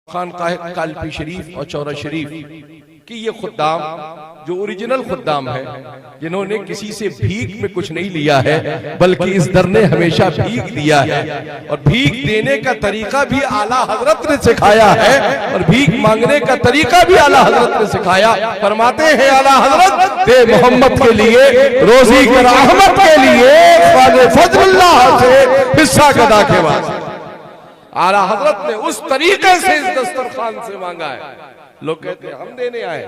खानकाह कालपी शरीफ और चौरा शरीफ कि ये खुद्दाम जो ओरिजिनल खुद्दाम है, जिन्होंने किसी से भीख में कुछ नहीं लिया है बल्कि इस दर ने हमेशा भीख दिया है, और भीख देने का तरीका भी आला हजरत ने सिखाया है और भीख मांगने का तरीका भी आला हजरत ने सिखाया। फरमाते हैं आला हजरत दे मोहम्मद के लिए, रोजी के रहमत के लिए, फजलुल्लाह से हिस्सा गदा के वास्ते आला हजरत ने उस तरीके से इस दस्तरखान से मांगा है। लोग कहते हैं हम देने आए।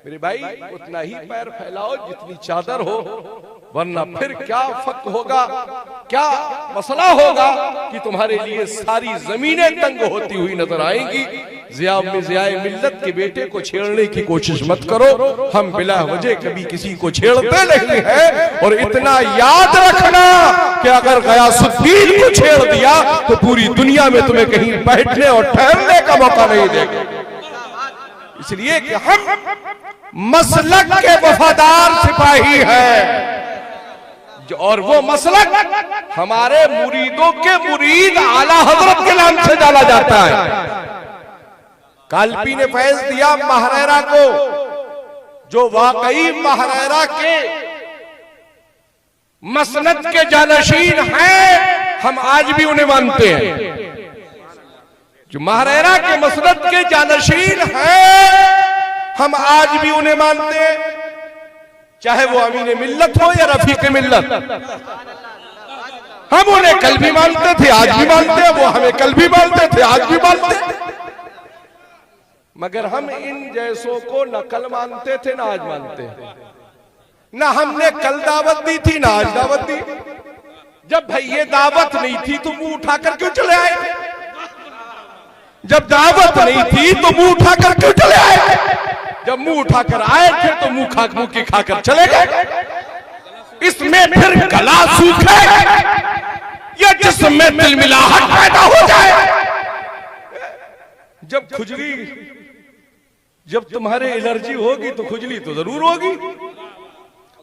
मेरे भाई उतना ही पैर फैलाओ जितनी चादर हो, वरना फिर क्या फक होगा, क्या मसला होगा कि तुम्हारे लिए सारी जमीनें तंग होती हुई नजर आएंगी। ज़ियाए मिल्लत के बेटे को छेड़ने की कोशिश मत करो, हम बिला वजह कभी किसी को छेड़ते नहीं है। और इतना याद रखना कि अगर गयासुद्दीन को छेड़ दिया तो पूरी दुनिया में तुम्हें कहीं बैठने और ठहरने का मौका नहीं देगा। इसलिए कि हम मसलक के वफादार सिपाही हैं, और वो मसलक हमारे मुरीदों के मुरीद आला हजरत के नाम से जाना जाता है। कालपी ने फैज दिया महरैरा को, जो वाकई महरैरा के मसनद के जानशीन हैं, हम आज भी उन्हें मानते हैं। जो महरैरा के मसनद के जानशीन हैं, हम आज भी उन्हें मानते हैं, चाहे वो अमीन मिल्लत हो या रफीक मिल्लत। हम उन्हें कल भी मानते थे, आज भी मानते हैं, वो हमें कल भी मानते थे, आज भी मानते हैं। मगर हम इन जैसों को न कल मानते थे ना आज मानते हैं, ना हमने कल दावत दी थी ना आज दावत दी। जब भाई ये दावत नहीं थी तो मुंह उठाकर क्यों चले आए? जब दावत नहीं थी तो मुंह उठाकर क्यों चले आए? जब मुंह उठाकर आए थे तो मुंह की खाकर चले गए। इसमें फिर गला सूखे या जिसमें तिलमिलाहट पैदा हो जाए। जब खुजली, जब तुम्हारे एलर्जी होगी तो खुजली तो जरूर होगी।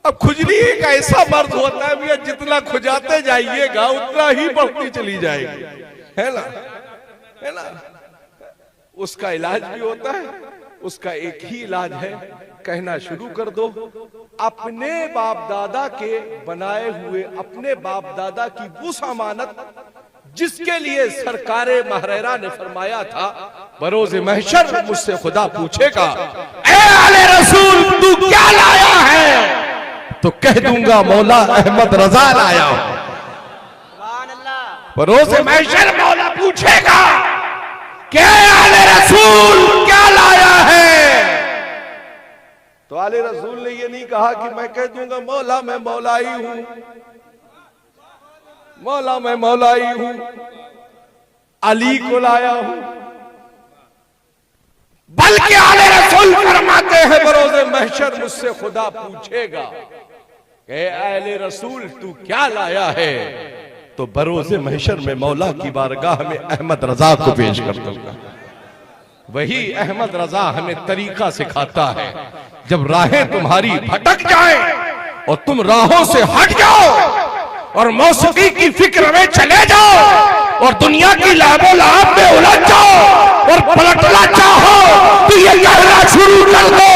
अब खुजली एक ऐसा मर्द होता है भैया, जितना खुजाते जाइएगा उतना ही बढ़ती चली जाएगी, है ना, है ना। उसका इलाज भी होता है, उसका एक ही इलाज है, कहना शुरू कर दो अपने बाप दादा के बनाए हुए, अपने बाप दादा की उस अमानत जिसके लिए सरकारे महरैरा ने फरमाया था बरोज़े महशर मुझसे खुदा पूछेगा, ए आले रसूल तू क्या लाया है? तो कह दूंगा मौला अहमद रजा लाया हूं। बरोज़े महशर मौला पूछेगा क्या आले रसूल क्या लाया है? तो आले रसूल ने ये नहीं कहा कि मैं कह दूंगा मौला मैं मौलाई हूं, मौला मैं मौलाई हूं, अली को लाया हूं। बल्कि आले रसूल फरमाते हैं बरोज़े महशर मुझसे खुदा पूछेगा कि आले रसूल तू क्या लाया है? तो बरोज़े महशर में मौला की बारगाह में अहमद रजा को पेश कर दूंगा। वही अहमद रजा हमें तरीका सिखाता है, जब राहें तुम्हारी भटक जाएं और तुम राहों से हट जाओ और मौसीकी की फिक्र में चले जाओ और दुनिया की लाभो-लाभ में उलझ जाओ और पलटना चाहो तो ये कहना शुरू कर दो,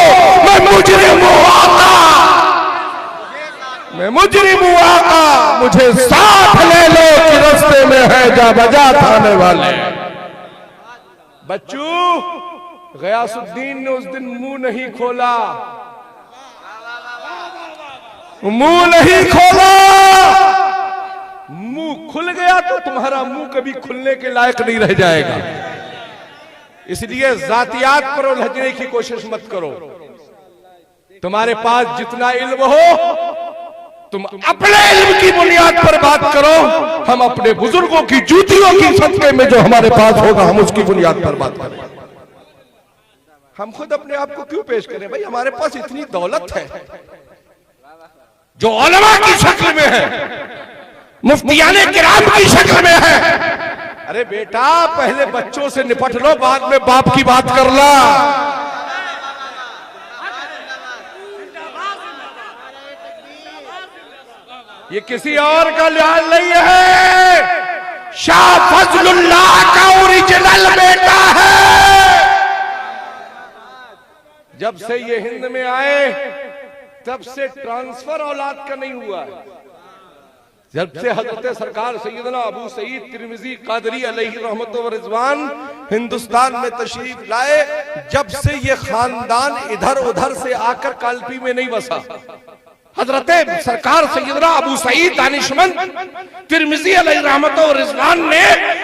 मैं मुजरिम हूं आका, मैं मुजरिम हूं आका, मुझे साथ ले लो कि रास्ते में है जा बजा थाने वाले। बच्चू गयासुद्दीन ने उस दिन मुंह नहीं खोला, मुंह नहीं खोला। मुंह खुल गया तो तुम्हारा मुंह कभी खुलने के लायक नहीं रह जाएगा। इसलिए जातियात पर उलझने की कोशिश मत करो। तुम्हारे पास जितना इल्म हो तुम अपने इल्म की बुनियाद पर बात करो, हम अपने बुजुर्गों की जूतियों की सदके में जो हमारे पास होगा हम उसकी बुनियाद पर बात करें। हम खुद अपने आप को क्यों पेश करें? भाई हमारे पास इतनी दौलत है जो उलमा की शक्ल में है, मुफ्तियाने किराम की शक्ल में है। अरे बेटा पहले बच्चों से निपट लो, बाद में बाप की बात कर ला। ये किसी और का लिहाज नहीं है, शाह फजलुल्लाह का ओरिजिनल बेटा है। जब से ये हिंद में आए तब से ट्रांसफर औलाद का नहीं हुआ है। जब से हजरत सरकार सैयदना अबू सईद तिरमिजी कादरी अलैहि रहमत व रिजवान हिंदुस्तान में तशरीफ लाए, जब से ये खानदान इधर उधर से आकर कालपी में नहीं बसा। हजरत सरकार सैयदना अबू सईद दानिशमंद तिरमिजी अलैहि रहमत व रिजवान ने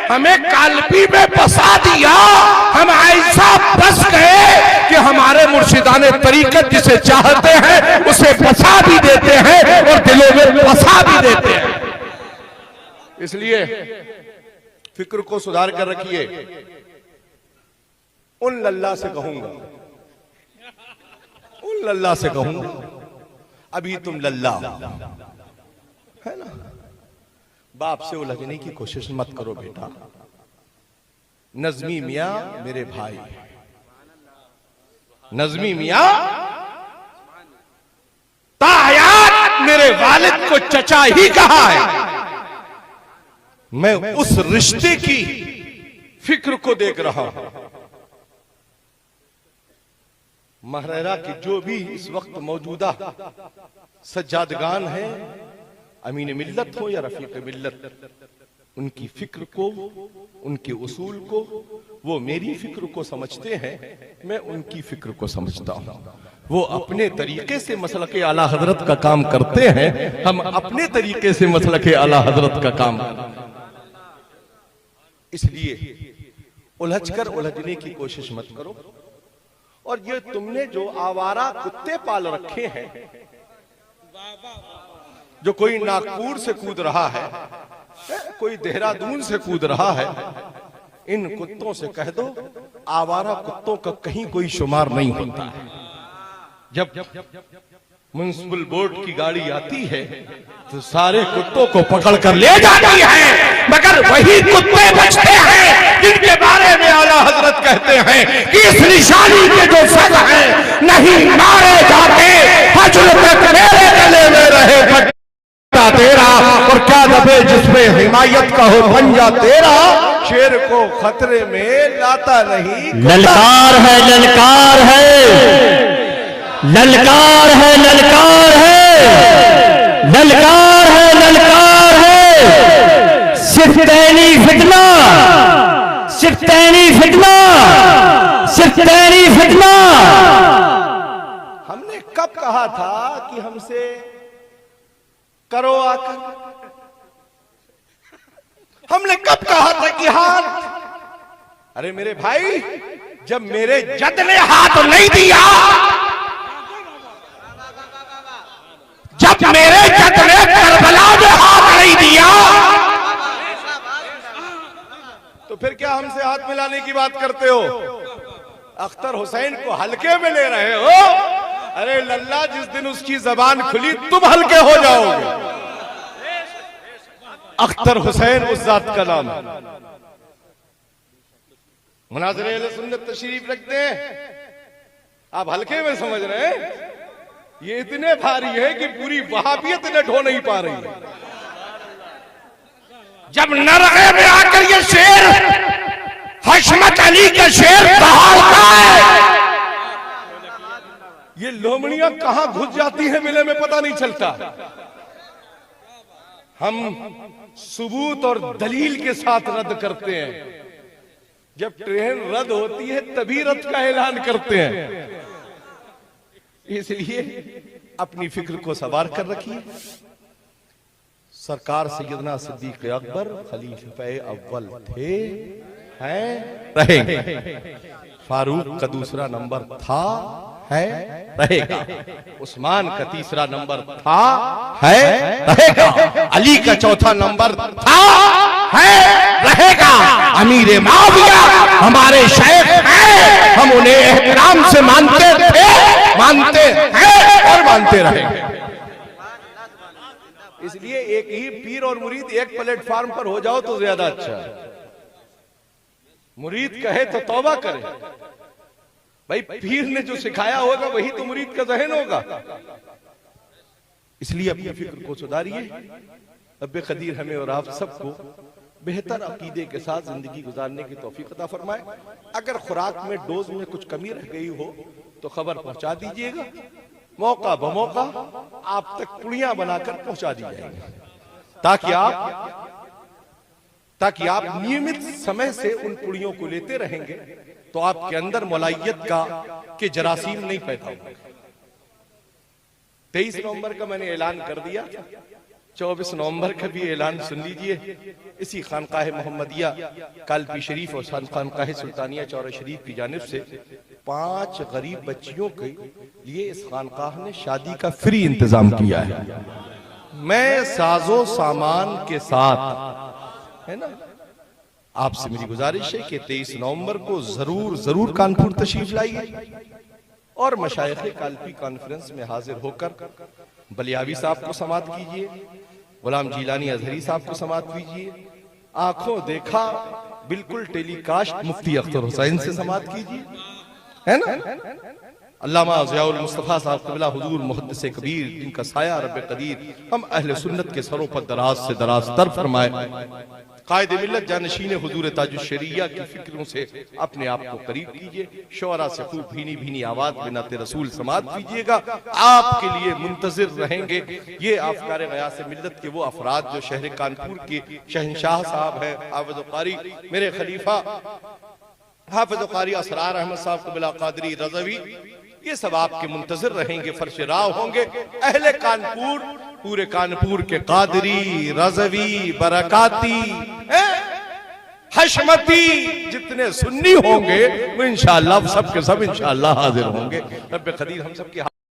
हमें कालपी में बसा दिया। हम ऐसा बस गए कि हमारे मुर्शिदाने तरीकत जिसे चाहते हैं उसे बसा भी देते हैं और दिलों में बसा भी देते हैं। इसलिए फिक्र को सुधार कर रखिए। उन लल्ला से कहूंगा, उन लल्ला से कहूंगा, अभी तुम लल्ला है ना, बाप से उलझने की कोशिश मत करो बेटा। नजमी मियां मेरे भाई, नजमी मियां तायात मेरे वालिद को चचा ही कहा है। मैं उस रिश्ते की फिक्र को देख रहा हूं। महरेरा की जो भी इस वक्त मौजूदा सज्जादगान है, अमीन मिल्लत हो या रफीक मिल्लत, उनकी फिक्र को, उनके उसूल को, वो मेरी फिक्र को समझते हैं, मैं उनकी फिक्र को समझता हूं। वो अपने तरीके से मसलके आला हजरत का काम करते हैं, हम अपने तरीके से मसलके आला हजरत का काम करते हैं। इसलिए उलझकर उलझने की कोशिश मत करो। और ये तुमने जो आवारा कुत्ते पाल रखे हैं, जो कोई नागपुर से कूद रहा है, कोई देहरादून से कूद रहा है, इन कुत्तों से कह दो आवारा कुत्तों का कहीं कोई शुमार नहीं होता है। जब म्युनिसिपल बोर्ड की गाड़ी आती है तो सारे कुत्तों को पकड़ कर ले जाती है, मगर वही कुत्ते बचते हैं जिनके बारे में आला हजरत कहते हैं कि इस निशानी के जो सग हैं नहीं मारे जाते, हजर तक मेरे गले में रहे बट्टा तेरा, और क्या दबे जिसमें हिमायत का हो पंजा तेरा, शेर को खतरे में लाता नहीं। ललकार है, ललकार है, ललकार है, ललकार है, ललकार है, ललकार है। सिर्फ तैनी फितना, सिर्फ तैनी फितना, सिर्फ तैनी फितना। हमने कब कहा था कि हमसे करो आकर? हमने कब कहा था कि हाथ? अरे मेरे भाई, जब मेरे जद ने हाथ नहीं दिया, जब मेरे जद ने करबला में हाथ नहीं दिया, तो फिर क्या हमसे हाथ मिलाने की बात करते हो? अख्तर हुसैन को हल्के में ले रहे हो? अरे लल्ला, जिस दिन उसकी जबान खुली तुम हल्के हो जाओगे। अख्तर हुसैन उस जात का नाम। मुनाज़िर अहले सुन्नत तशरीफ रखते हैं, आप हल्के में समझ रहे हैं? ये इतने भारी है कि पूरी वहाबियत ने ढो नहीं पा रही है। जब नरगे में आकर ये शेर हशमत अली का शेर दहाड़ता है, ये लोमड़ियां कहां घुस जाती हैं मिले में पता नहीं चलता। हम सबूत और दलील के साथ रद्द करते हैं। जब ट्रेन रद्द होती है तभी रद्द का ऐलान करते हैं। इसलिए अपनी फिक्र को सवार कर रखिए। सरकार सैयदना सिद्दीक अकबर खलीफे अव्वल थे, हैं, रहेंगे। फारूक का दूसरा नंबर था, है, रहेगा। उस्मान का तीसरा नंबर था, है, रहेगा। अली का चौथा नंबर था, है, रहेगा। अमीर माविया हमारे शेख हैं, हम उन्हें एहतराम से मानते थे, मानते हैं और मानते रहेंगे। इसलिए एक ही पीर और मुरीद एक प्लेटफार्म पर हो जाओ तो ज्यादा अच्छा है। मुरीद कहे तो तौबा करे। भाई पीर ने जो सिखाया होगा वही तो मुरीद का ज़हन होगा। इसलिए अपनी फिक्र को सुधारिए। रब्बे कदीर हमें और आप सबको बेहतर अकीदे के साथ जिंदगी गुजारने की तौफीक अता फरमाए। अगर खुराक में डोज में कुछ कमी रह गई हो तो खबर पहुंचा दीजिएगा, मौका बमौका आप तक पुड़ियां बनाकर पहुंचा दी जाएंगी, ताकि आप नियमित समय से उन पुड़ियों को लेते रहेंगे तो आपके अंदर मौलाइयत के जरासीम नहीं पैदा होंगे। 23 नवंबर का मैंने ऐलान कर दिया, 24 नवंबर का भी ऐलान सुन लीजिए। इसी खानकाह मोहम्मदिया कालपी शरीफ और खानकाह सुल्तानिया चौरा शरीफ की जानिब से 5 गरीब बच्चियों के लिए इस खानकाह ने शादी का फ्री इंतजाम किया है। मैं साजो सामान के साथ, है ना, आपसे मेरी गुजारिश है कि 23 नवंबर को जरूर कानपुर तशरीफ लाइए और मशाइख कालपी कॉन्फ्रेंस में हाजिर होकर बलियावी साहब को समात कीजिए, गुलाम जीलानी अजहरी साहब को समात कीजिए, आंखों देखा बिल्कुल टेलीकास्ट मुफ्ती अख्तर हुसैन से समात कीजिए, है ना। अल्लामा ज़ियाउल मुस्तफ़ा साहब क़िबला हुजूर मुहद्दिस कबीर, जिनका साया रब कदीर हम अहले सुन्नत के सरों पर दराज से दराज तर फरमाए, कायद मिल्लत जानशीन हुजूर ताजुश शरिया की फिक्रों से अपने आप को करीब कीजिए। शोरा से खूब भीनी भीनी आवाज में नाते रसूल समात कीजिएगा, आपके लिए मुंतजिर रहेंगे ये आफकार गयास मिल्लत के वो अफराद जो शहर कानपुर के शहंशाह साहब हैं, हाफिज़ कारी मेरे खलीफा हाफिज़ कारी असरार अहमद साहब क़िबला क़ादरी रज़वी, ये सब आपके मुंतजिर रहेंगे, फर्श राव होंगे। अहले कानपुर, पूरे कानपुर के कादरी, रज़वी, बरकाती, हशमती जितने सुन्नी होंगे वो इंशाअल्लाह सब के सब इंशाअल्लाह हाजिर होंगे। रब्बे कदीर हम सब की